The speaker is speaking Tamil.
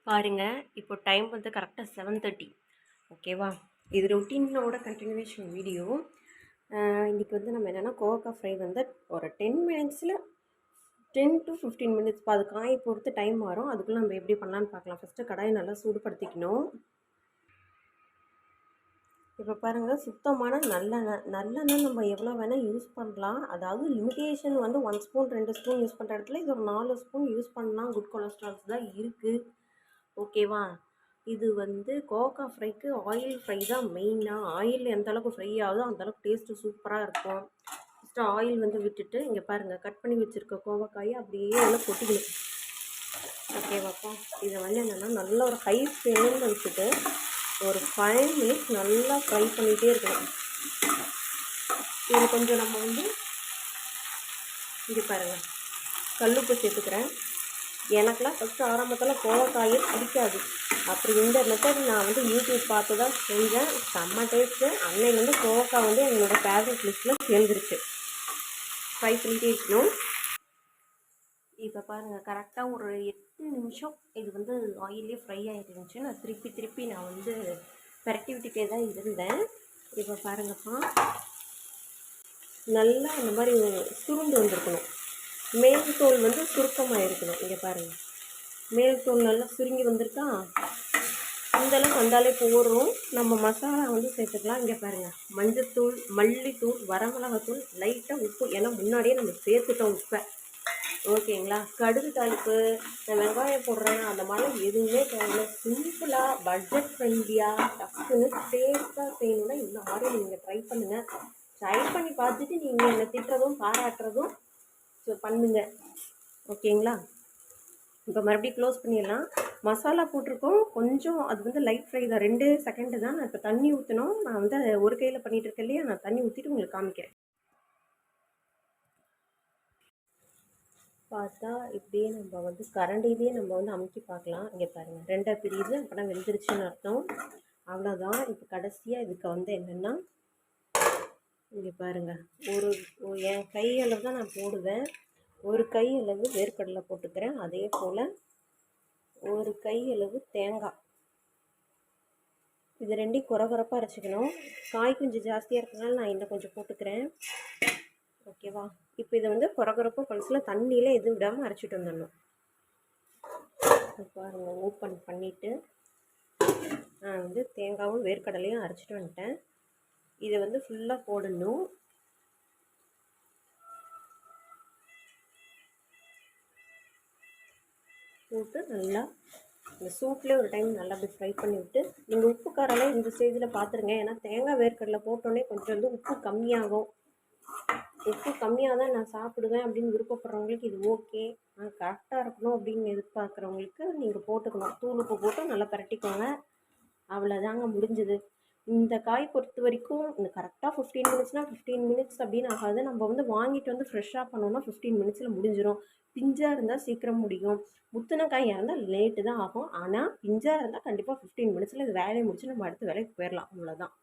பாருங்கள், இப்போ டைம் வந்து கரெக்டாக 7:30. ஓகேவா? இது ரொட்டீனோட கண்டினியூவேஷன் வீடியோ. இன்றைக்கி வந்து நம்ம என்னென்னா கோவக்காய் ஃப்ரை வந்து ஒரு 10 மினிட்ஸில் 10 to 15 மினிட்ஸ் இப்போ அது காயை பொறுத்து டைம் மாறும். அதுக்குள்ளே நம்ம எப்படி பண்ணலான்னு பார்க்கலாம். ஃபஸ்ட்டு கடாயை நல்லா சூடுபடுத்திக்கணும். இப்போ பாருங்கள், சுத்தமான நல்லெண்ணெய் நம்ம எவ்வளோ வேணால் யூஸ் பண்ணலாம். அதாவது லிமிட்டேஷன் வந்து 1 ஸ்பூன் 2 ஸ்பூன் யூஸ் பண்ணுற இடத்துல இது ஒரு 4 ஸ்பூன் யூஸ் பண்ணலாம். குட் கொலஸ்ட்ரால்ஸ் தான் இருக்குது. ஓகேவா? இது வந்து கோவக்காய் ஃப்ரைக்கு ஆயில் ஃப்ரை தான் மெயினாக. ஆயில் எந்த அளவுக்கு ஃப்ரை ஆகுதோ அந்தளவுக்கு டேஸ்ட்டு சூப்பராக இருக்கும். ஃபஸ்ட்டு ஆயில் வந்து விட்டுட்டு இங்கே பாருங்கள், கட் பண்ணி வச்சுருக்க கோவக்காயை அப்படியே நல்லா கொட்டிக்கணும். ஓகேவாப்பா? இதை வந்து என்னென்னா நல்லா ஒரு ஹை ஃப்ளேமில் வச்சுட்டு ஒரு 5 மினிட்ஸ் நல்லா ஃப்ரை பண்ணிகிட்டே இருக்கணும். இது கொஞ்சம் நம்ம வந்து இங்கே பாருங்கள், கல்லுப்பு சேர்த்துக்கிறேன். எனக்கெலாம் ஃபஸ்ட்டு ஆரம்பத்தில் கோவக்காயே பிடிக்காது. அப்படி இந்த மெத்தட் நான் வந்து யூடியூப் பார்த்து தான் செஞ்சேன். செம்ம டேஸ்ட்டு. அன்னையிலேருந்து கோவக்காய் வந்து என்னோடய ஃபேவரட் லிஸ்ட்டில் சேர்ந்துருச்சு. ஃப்ரை பண்ணிகிட்டே இருக்கணும். இப்போ பாருங்கள், கரெக்டாக ஒரு 8 நிமிஷம் இது வந்து ஆயிலே ஃப்ரை ஆகிருந்துச்சு. நான் திருப்பி நான் வந்து பெரட்டி விட்டுட்டே தான் இருந்தேன். இப்போ பாருங்கப்பா, நல்லா இந்த மாதிரி சுருண்டு வந்திருக்கணும். மேல் தோல் வந்து சுருக்கமாக இருக்கணும். இங்கே பாருங்கள், மேல் தோல் நல்லா சுருங்கி வந்திருக்கா. இந்தளவுக்கு வந்தாலே போடுறோம். நம்ம மசாலா வந்து சேர்த்துக்கலாம். இங்கே பாருங்கள், மஞ்சத்தூள், மல்லித்தூள், வரமிளகாத்தூள், லைட்டாக உப்பு. ஏன்னா முன்னாடியே நம்ம சேர்த்துட்டோம் உப்பை. ஓகேங்களா? கடுகு தாளிப்பு, நான் வெங்காயம் போடுறேன் அந்த மாதிரிலாம் எதுவுமே தேவையில்லை. சிம்பிளாக பட்ஜெட் ஃப்ரெண்ட்லியாக டக்குன்னு டேஸ்ட்டாக செய்யணுன்னா இந்த மாதிரி நீங்கள் ட்ரை பண்ணுங்கள். ட்ரை பண்ணி பார்த்துட்டு நீங்கள் என்னை திட்டுறதும் பாராட்டுறதும் பண்ணுங்கள். ஓகேங்களா? இப்போ மறுபடியும் க்ளோஸ் பண்ணிடலாம். மசாலா போட்டிருக்கோம் கொஞ்சம். அது வந்து லைட் ஃப்ரை தான், 2 செகண்டு தான். நான் இப்போ தண்ணி ஊற்றணும். நான் வந்து ஒரு கையில் பண்ணிகிட்டு இருக்கேன் இல்லையா, நான் தண்ணி ஊற்றிட்டு உங்களுக்கு காமிக்கிறேன். பார்த்தா இப்படியே நம்ம வந்து கரண்டிலேயே நம்ம வந்து அமுக்கி பார்க்கலாம். இங்கே பாருங்கள், 2 பிரியுது. அப்போனா வெந்துருச்சுன்னு அர்த்தம். அவ்வளோதான். இப்போ கடைசியாக இதுக்கு வந்து என்னென்னா, இங்கே பாருங்கள், என் கை அளவு தான் நான் போடுவேன். ஒரு கை அளவு வேர்க்கடலை போட்டுக்கிறேன். அதே போல் ஒரு கை அளவு தேங்காய். இது ரெண்டையும் குறகுறப்பாக அரைச்சிக்கணும். காய் கொஞ்சம் ஜாஸ்தியாக இருக்கிறதுனால நான் இன்னும் கொஞ்சம் போட்டுக்கிறேன். ஓகேவா? இப்போ இதை வந்து குறகுறப்பாக பழசில் தண்ணியில் எதுவும் விடாமல் அரைச்சிட்டு வந்துடணும். பாருங்கள், ஓப்பன் பண்ணிவிட்டு நான் வந்து தேங்காயும் வேர்க்கடலையும் அரைச்சிட்டு வந்துட்டேன். இதை வந்து ஃபுல்லாக போடணும். போட்டு நல்லா இந்த சூட்லேயே ஒரு டைம் நல்லா அப்படி ஃப்ரை பண்ணி விட்டு, நீங்கள் உப்பு காரெல்லாம் இந்த ஸ்டேஜில் பார்த்துருங்க. ஏன்னா தேங்காய் வேர்க்கடலை போட்டோன்னே கொஞ்சம் வந்து உப்பு கம்மியாகும். உப்பு கம்மியாக தான் நான் சாப்பிடுவேன் அப்படின்னு விருப்பப்படுறவங்களுக்கு இது ஓகே. கரெக்டாக இருக்கணும் அப்படின்னு எதிர்பார்க்குறவங்களுக்கு நீங்கள் போட்டுக்கணும். தூள் உப்பு போட்டு நல்லா பரட்டிக்கோங்க. அவ்வளோதாங்க, முடிஞ்சுது. இந்த காய் பொறுத்த வரைக்கும் இந்த கரெக்டாக 15 மினிட்ஸ்னால் 15 மினிட்ஸ் அப்படின்னு ஆகாது. நம்ம வந்து வாங்கிட்டு வந்து ஃப்ரெஷ்ஷாக பண்ணோன்னா 15 மினிட்ஸில் முடிஞ்சிடும். பிஞ்சாக இருந்தால் சீக்கிரம் முடியும். முத்தின காயாக இருந்தால் லேட்டு தான் ஆகும். ஆனால் பிஞ்சாக இருந்தால் கண்டிப்பாக 15 மினிட்ஸில் இது வேலையை முடிச்சு நம்ம அடுத்த வேலைக்கு போயிடலாம். அவ்வளோதான்.